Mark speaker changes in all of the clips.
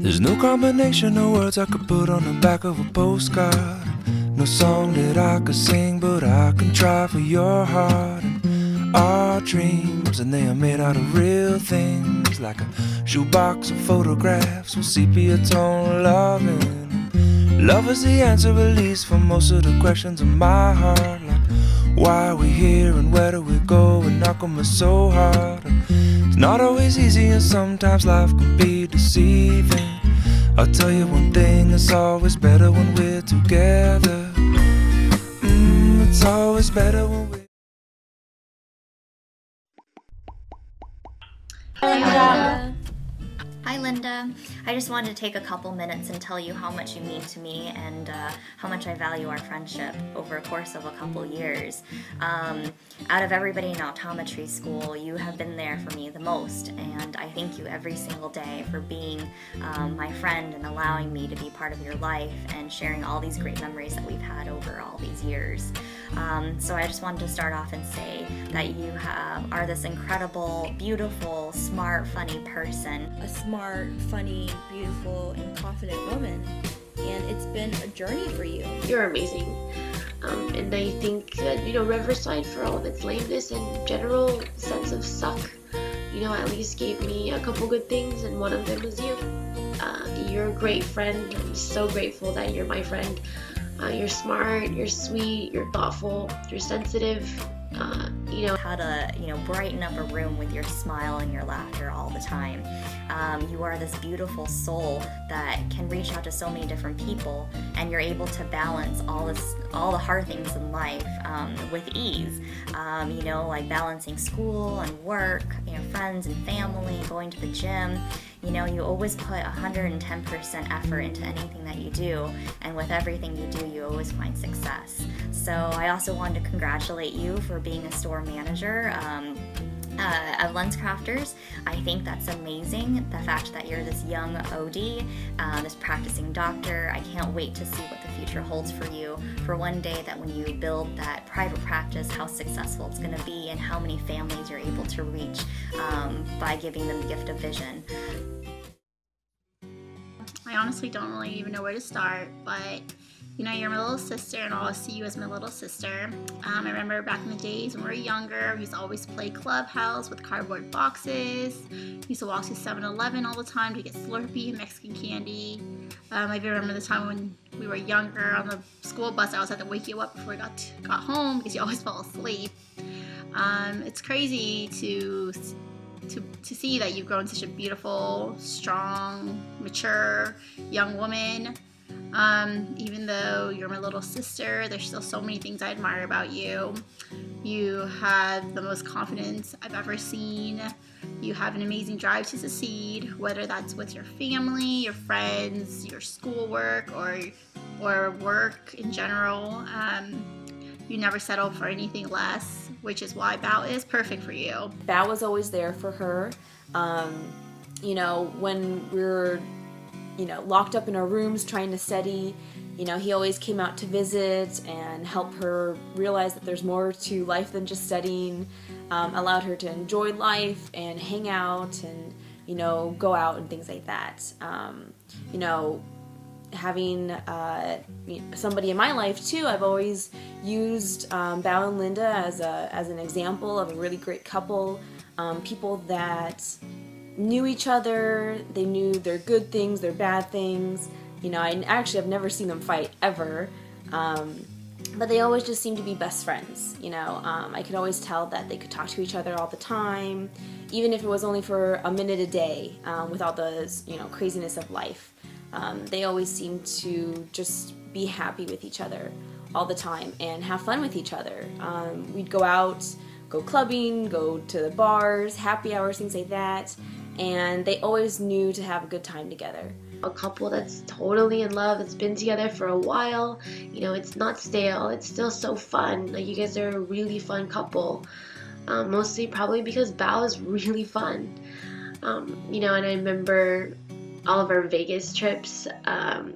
Speaker 1: There's no combination of words I could put on the back of a postcard. No song that I could sing, but I can try for your heart. And our dreams, and they are made out of real things, like a shoebox of photographs with sepia tone loving. Love is the answer, at least, for most of the questions in my heart. Like, why are we here and where do we go, and how come it's so hard? And it's not always easy, and sometimes life can be deceiving. I'll tell you one thing, it's always better when we're together. It's always better when we're...
Speaker 2: Hi Linda. I just wanted to take a couple minutes and tell you how much you mean to me and how much I value our friendship over a course of a couple years. Out of everybody in optometry school, you have been there for me the most, and I thank you every single day for being my friend and allowing me to be part of your life and sharing all these great memories that we've had over all these years. So I just wanted to start off and say that you are this incredible, beautiful, smart, funny person.
Speaker 3: A smart, funny, beautiful, and confident woman, and it's been a journey for you.
Speaker 4: You're amazing. And I think that, Riverside, for all of its lameness and general sense of suck, at least gave me a couple good things, and one of them is you. You're a great friend. I'm so grateful that you're my friend. You're smart, you're sweet, you're thoughtful, you're sensitive.
Speaker 2: How to, brighten up a room with your smile and your laughter all the time. You are this beautiful soul that can reach out to so many different people, and you're able to balance all the hard things in life with ease. Like balancing school and work, friends and family, going to the gym. You always put 110% effort into anything that you do, and with everything you do, you always find success. So I also wanted to congratulate you for being a store manager of LensCrafters. I think that's amazing, the fact that you're this young OD, this practicing doctor. I can't wait to see what the future holds for you, for one day that when you build that private practice, how successful it's going to be and how many families you're able to reach by giving them the gift of vision.
Speaker 5: I honestly don't really even know where to start, but you're my little sister, and I'll see you as my little sister. I remember back in the days when we were younger, we used to always play Clubhouse with cardboard boxes. We used to walk to 7-Eleven all the time to get Slurpee and Mexican candy. I even remember the time when we were younger on the school bus, I always had to wake you up before we got home because you always fell asleep. It's crazy to see that you've grown such a beautiful, strong, mature young woman. Even though you're my little sister, there's still so many things I admire about you. You have the most confidence I've ever seen. You have an amazing drive to succeed, whether that's with your family, your friends, your schoolwork, or work in general. You never settle for anything less, which is why Bao is perfect for you.
Speaker 3: Bao was always there for her. When we were locked up in our rooms trying to study, he always came out to visit and help her realize that there's more to life than just studying, allowed her to enjoy life and hang out and, go out and things like that. Having somebody in my life too, I've always used Bao and Linda as an example of a really great couple, people that knew each other. They knew their good things, their bad things. I actually have never seen them fight ever, but they always just seemed to be best friends. I could always tell that they could talk to each other all the time, even if it was only for a minute a day, with all the craziness of life. They always seemed to just be happy with each other all the time and have fun with each other. We'd go out, go clubbing, go to the bars, happy hours, things like that, and they always knew to have a good time together.
Speaker 4: A couple that's totally in love, that's been together for a while, it's not stale, it's still so fun. Like, you guys are a really fun couple, mostly probably because Bao is really fun. And I remember all of our Vegas trips,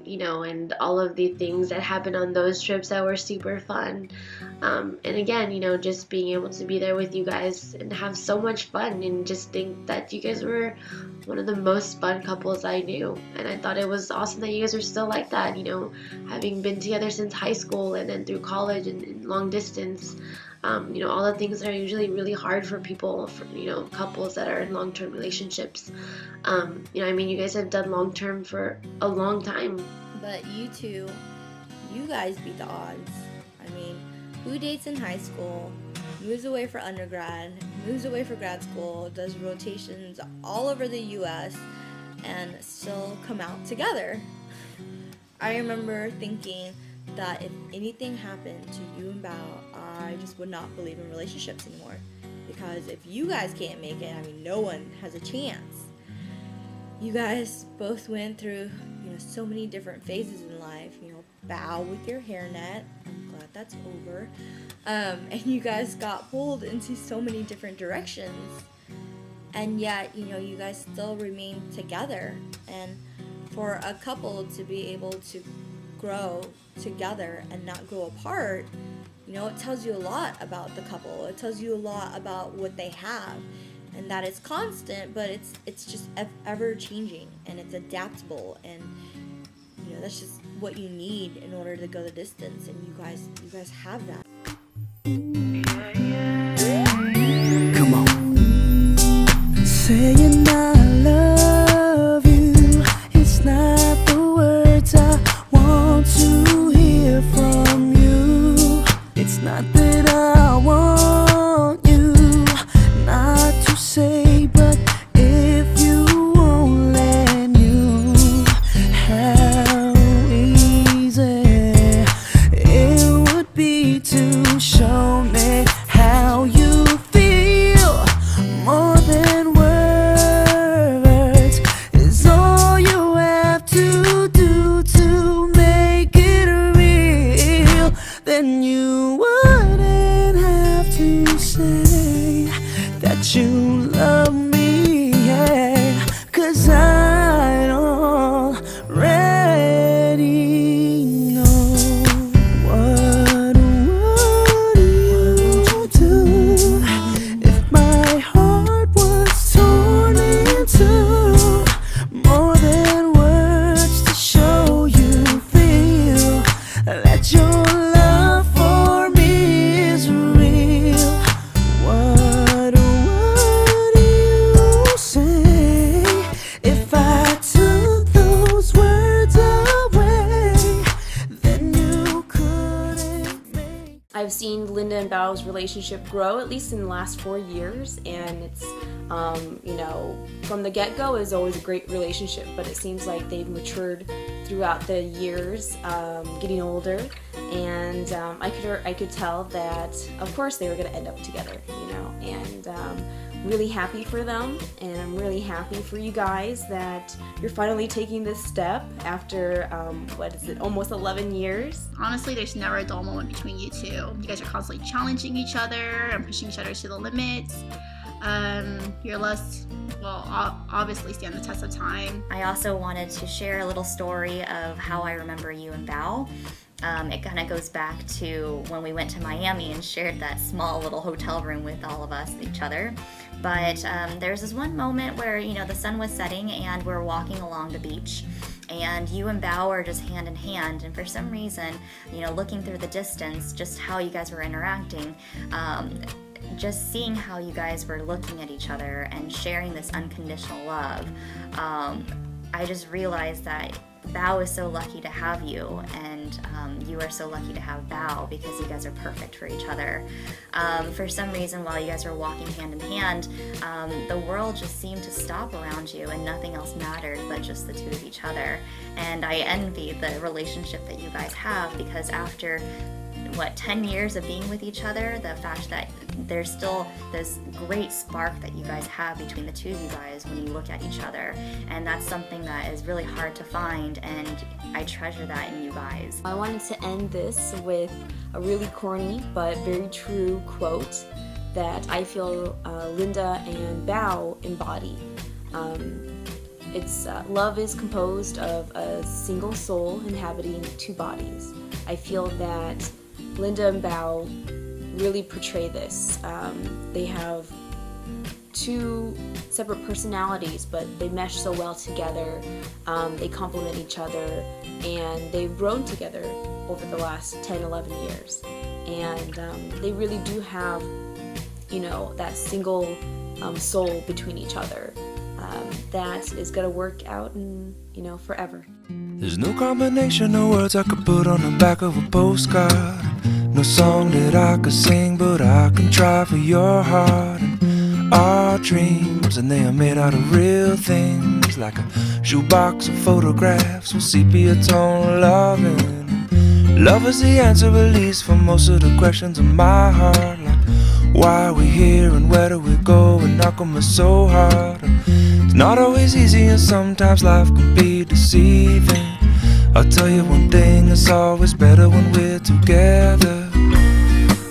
Speaker 4: you know, and all of the things that happened on those trips that were super fun. And again, you know, just being able to be there with you guys and have so much fun, and just think that you guys were one of the most fun couples I knew. And I thought it was awesome that you guys are still like that, you know, having been together since high school and then through college and long distance. You know, all the things that are usually really hard for people, for, you know, couples that are in long-term relationships. You know, I mean, you guys have done long-term for a long time.
Speaker 6: But you two, you guys beat the odds. I mean, who dates in high school, moves away for undergrad, moves away for grad school, does rotations all over the US, and still come out together? I remember thinking that if anything happened to you and Bao, I just would not believe in relationships anymore. Because if you guys can't make it, I mean, no one has a chance. You guys both went through, you know, so many different phases in life. You know, Bao with your hairnet. I'm glad that's over. And you guys got pulled into so many different directions. And yet, you know, you guys still remain together. And for a couple to be able to grow together and not grow apart, you know, it tells you a lot about the couple. It tells you a lot about what they have, and that it's constant, but it's just ever changing, and it's adaptable, and you know, that's just what you need in order to go the distance, and you guys have that.
Speaker 1: Come on. Saying I love you, it's not the words I want to hear from you. It's not that I want you not to say, but if you only knew how easy it would be to show me how you feel. More than words is all you have to do to make it real. Then you wouldn't have to say that you love me, yeah, 'cause I already know. What would you do if my heart was torn in two? More than words to show you feel that your love for me is real. What would you say if I took those words away? Then you couldn't make.
Speaker 3: I've seen Linda and Bao's relationship grow, at least in the last 4 years, and it's, you know, from the get-go it was always a great relationship, but it seems like they've matured throughout the years, getting older, and I could tell that, of course, they were going to end up together, you know, and really happy for them, and I'm really happy for you guys that you're finally taking this step after, what is it, almost 11 years?
Speaker 5: Honestly, there's never a dull moment between you two. You guys are constantly challenging each other and pushing each other to the limits. Your loves will obviously stand the test of time.
Speaker 2: I also wanted to share a little story of how I remember you and Bao. It kind of goes back to when we went to Miami and shared that small little hotel room with all of us, each other. But there's this one moment where, you know, the sun was setting and we're walking along the beach, and you and Bao are just hand in hand, and for some reason, you know, looking through the distance, just how you guys were interacting, just seeing how you guys were looking at each other and sharing this unconditional love, I just realized that Bao is so lucky to have you, and you are so lucky to have Bao, because you guys are perfect for each other. For some reason, while you guys were walking hand in hand, the world just seemed to stop around you and nothing else mattered but just the two of each other. And I envy the relationship that you guys have, because after 10 years of being with each other, the fact that there's still this great spark that you guys have between the two of you guys when you look at each other, and that's something that is really hard to find, and I treasure that in you guys.
Speaker 3: I wanted to end this with a really corny but very true quote that I feel Linda and Bao embody. love is composed of a single soul inhabiting two bodies. I feel that Linda and Bao really portray this. They have two separate personalities, but they mesh so well together. They complement each other, and they've grown together over the last 10, 11 years. And they really do have, that single soul between each other. That is going to work out in, forever.
Speaker 1: There's no combination of words I could put on the back of a postcard. No song that I could sing, but I can try for your heart. And our dreams, and they are made out of real things, like a shoebox of photographs with sepia tone loving. Love is the answer, at least, for most of the questions in my heart. Like, why are we here and where do we go, and how come it's so hard? It's not always easy, and sometimes life can be deceiving. I'll tell you one thing, it's always better when we're together.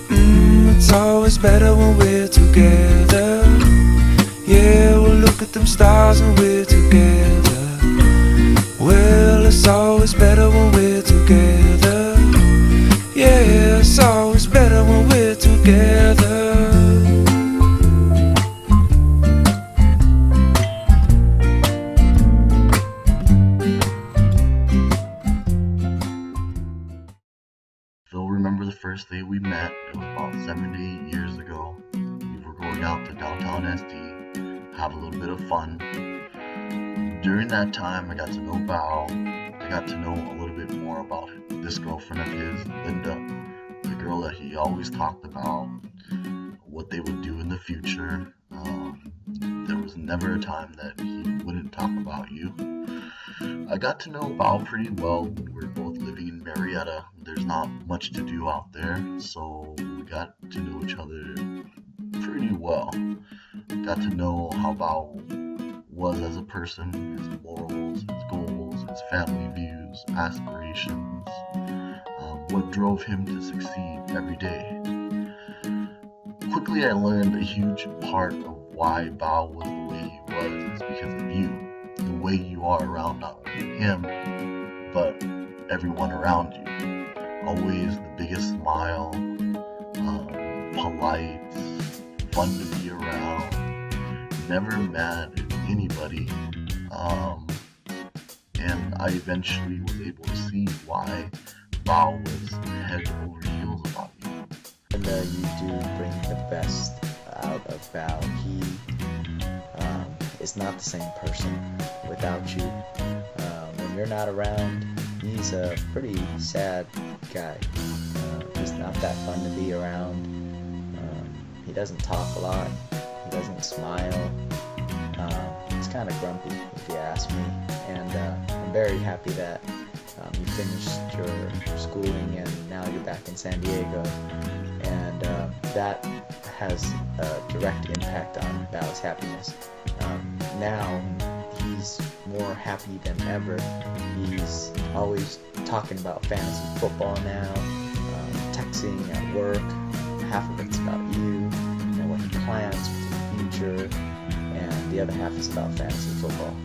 Speaker 1: It's always better when we're together. Yeah, we'll look at them stars and we're together. Well, it's always better when we're together. Yeah, it's always better when we're together.
Speaker 7: Still remember the first day we met. It was about 7 to 8 years ago. We were going out to downtown SD, have a little bit of fun. During that time, I got to know Bao. I got to know a little bit more about this girlfriend of his, Linda, the girl that he always talked about, what they would do in the future. There was never a time that he wouldn't talk about you. I got to know Bao pretty well. We were both living in Marietta. There's not much to do out there, so we got to know each other pretty well. Got to know how Bao was as a person, his morals, his goals, his family views, aspirations, what drove him to succeed every day. Quickly I learned a huge part of why Bao was the way he was is because of you. The way you are around not only him, but everyone around you. Always the biggest smile, polite, fun to be around, never mad at anybody. And I eventually was able to see why Bao was head over heels about you.
Speaker 8: And you do bring the best out of Bao. He is not the same person without you. When you're not around, he's a pretty sad guy. He's not that fun to be around. He doesn't talk a lot. He doesn't smile. He's kind of grumpy, if you ask me. And I'm very happy that you finished your schooling and now you're back in San Diego. And that has a direct impact on Bao's happiness. Now he's more happy than ever. He's always talking about fantasy football now, texting at work. Half of it's about you and what he plans for the future, and the other half is about fantasy football.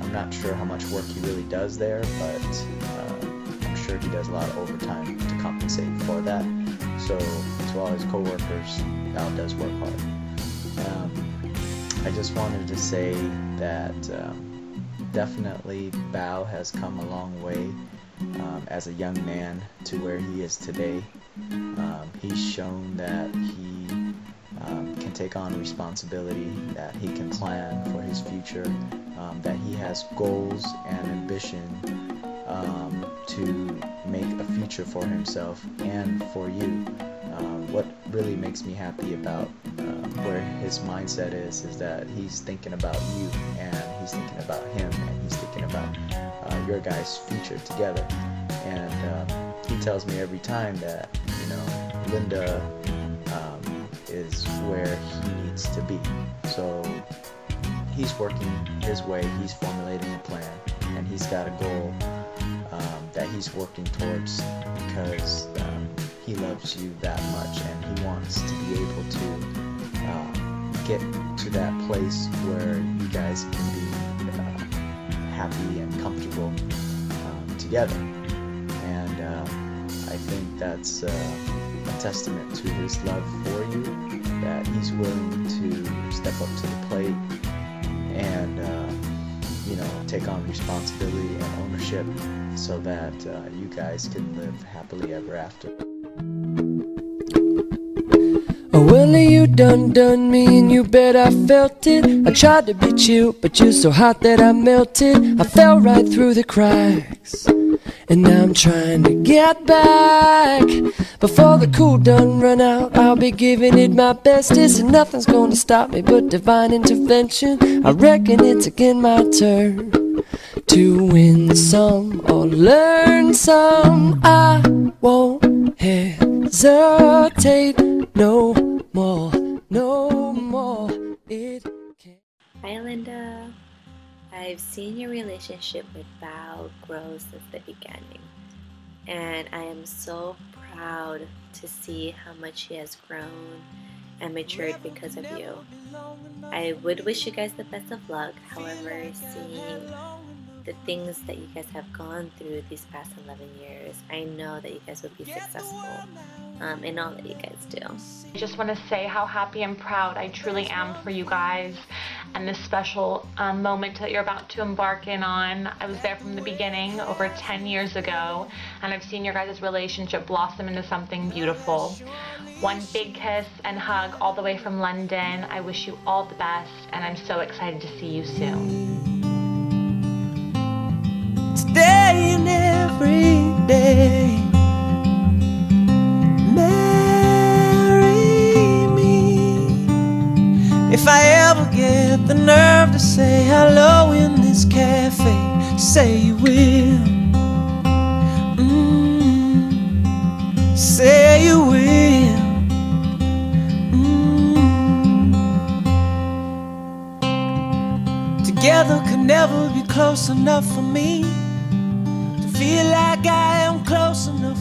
Speaker 8: I'm not sure how much work he really does there, but I'm sure he does a lot of overtime to compensate for that. So to all his co-workers, Bao does work hard. I just wanted to say that definitely Bao has come a long way as a young man to where he is today. He's shown that he can take on responsibility, that he can plan for his future, that he has goals and ambition to make a future for himself and for you. What really makes me happy about where his mindset is that he's thinking about you, and he's thinking about him, and he's thinking about your guys' future together. And he tells me every time that, Linda is where he needs to be. So he's working his way, he's formulating a plan, and he's got a goal that he's working towards because he loves you that much, and he wants to be able to get to that place where you guys can be happy and comfortable together. And I think that's a testament to his love for you, that he's willing to step up to the plate and take on responsibility and ownership so that you guys can live happily ever after.
Speaker 1: Oh, Willie, you done me, and you bet I felt it. I tried to be chill, but you're so hot that I melted. I fell right through the cracks, and now I'm trying to get back. Before the cool done run out, I'll be giving it my bestest, and nothing's gonna stop me but divine intervention. I reckon it's again my turn to win some or learn some. I won't hesitate no more, no more. It can't.
Speaker 9: Hi Linda, I've seen your relationship with Bao grow since the beginning, and I am so proud to see how much he has grown and matured because of you. I would wish you guys the best of luck. However, seeing the things that you guys have gone through these past 11 years, I know that you guys will be successful in all that you guys do.
Speaker 10: I just want to say how happy and proud I truly am for you guys and this special moment that you're about to embark in on. I was there from the beginning over 10 years ago, and I've seen your guys' relationship blossom into something beautiful. One big kiss and hug all the way from London. I wish you all the best, and I'm so excited to see you soon.
Speaker 1: Today and every day, marry me. If I ever get the nerve to say hello in this cafe, say you will. Say you will. Together could never be close enough for me. Feel like I am close enough